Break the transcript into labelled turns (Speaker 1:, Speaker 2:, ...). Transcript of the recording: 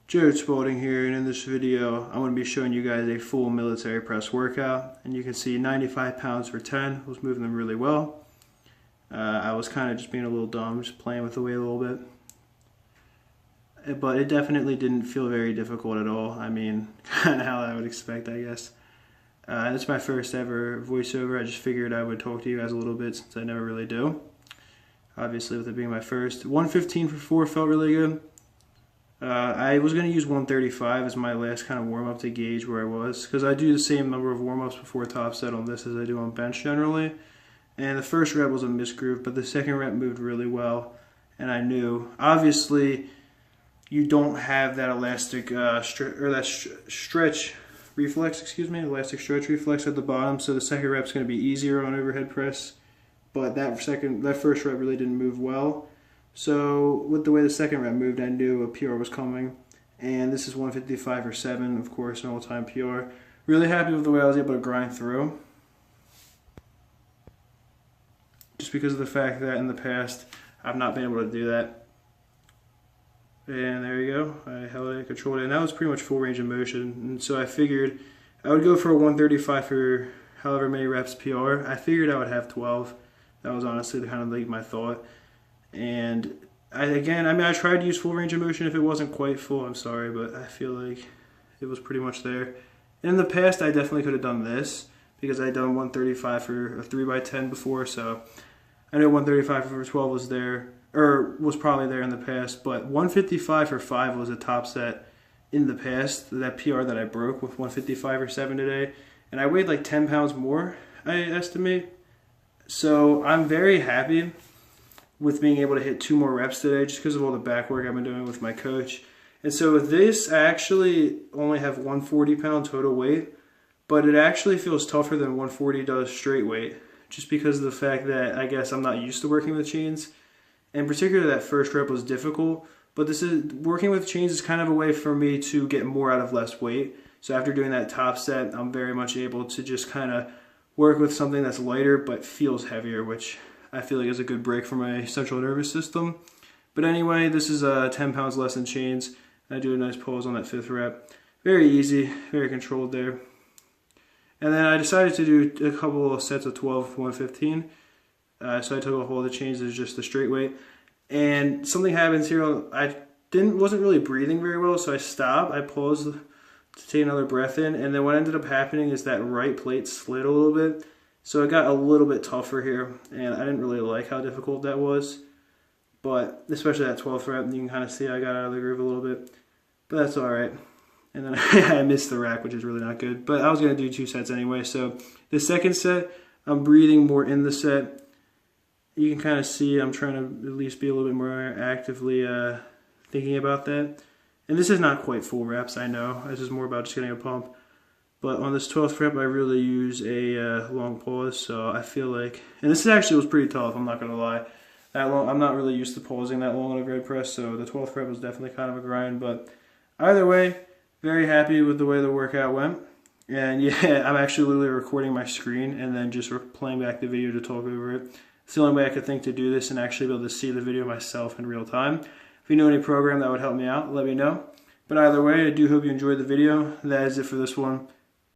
Speaker 1: Jared Spalding here, and in this video I'm going to be showing you guys a full military press workout. And you can see 95 pounds for 10, was moving them really well. I was kind of just being a little dumb, just playing with the weight a little bit. But it definitely didn't feel very difficult at all. I mean, kind of how I would expect, I guess. It's my first ever voiceover. I just figured I would talk to you guys a little bit since I never really do. Obviously with it being my first. 115 for 4 felt really good. I was going to use 135 as my last kind of warm-up to gauge where I was, because I do the same number of warm-ups before top set on this as I do on bench generally. And the first rep was a misgroove, but the second rep moved really well, and I knew. Obviously, you don't have that elastic stretch reflex, elastic stretch reflex at the bottom, so the second rep's going to be easier on overhead press. But that first rep really didn't move well. So with the way the second rep moved, I knew a PR was coming. And this is 155 or 7, of course, an all-time PR. Really happy with the way I was able to grind through. Just because of the fact that in the past, I've not been able to do that. And there you go. I held it, controlled it, and that was pretty much full range of motion. And so I figured I would go for a 135 for however many reps PR. I figured I would have 12. That was honestly kind of like my thought. And I tried to use full range of motion. If it wasn't quite full, I'm sorry, but I feel like it was pretty much there. And in the past, I definitely could have done this because I'd done 135 for a 3x10 before, so I know 135 for 12 was there, or was probably there in the past, but 155 for 5 was a top set in the past, that PR that I broke with 155 or 7 today, and I weighed like 10 pounds more, I estimate. So I'm very happy with being able to hit 2 more reps today just because of all the back work I've been doing with my coach. And so with this, I actually only have 140 pound total weight, but it actually feels tougher than 140 does straight weight, just because of the fact that I guess I'm not used to working with chains. And particularly that first rep was difficult, but working with chains is kind of a way for me to get more out of less weight. So after doing that top set, I'm very much able to just kind of work with something that's lighter but feels heavier, which I feel like is a good break for my central nervous system. But anyway, this is 10 pounds less than chains. I do a nice pause on that 5th rep. Very easy, very controlled there. And then I decided to do a couple of sets of 12 for 115. So I took a hold of the chains as just the straight weight. And something happens here. I wasn't really breathing very well, so I stopped. I paused to take another breath in. And then what ended up happening is that right plate slid a little bit. So it got a little bit tougher here, and I didn't really like how difficult that was. But especially that 12th rep, you can kind of see I got out of the groove a little bit. But that's all right. And then I missed the rack, which is really not good. But I was going to do 2 sets anyway. So the second set, I'm breathing more in the set. You can kind of see I'm trying to at least be a little bit more actively thinking about that. And this is not quite full reps, I know. This is more about just getting a pump. But on this 12th rep, I really use a long pause, so I feel like, and this actually was pretty tough, I'm not going to lie. I'm not really used to pausing that long on a overhead press, so the 12th rep was definitely kind of a grind. But either way, very happy with the way the workout went. And yeah, I'm actually literally recording my screen and then just playing back the video to talk over it. It's the only way I could think to do this and actually be able to see the video myself in real time. If you know any program that would help me out, let me know. But either way, I do hope you enjoyed the video. That is it for this one.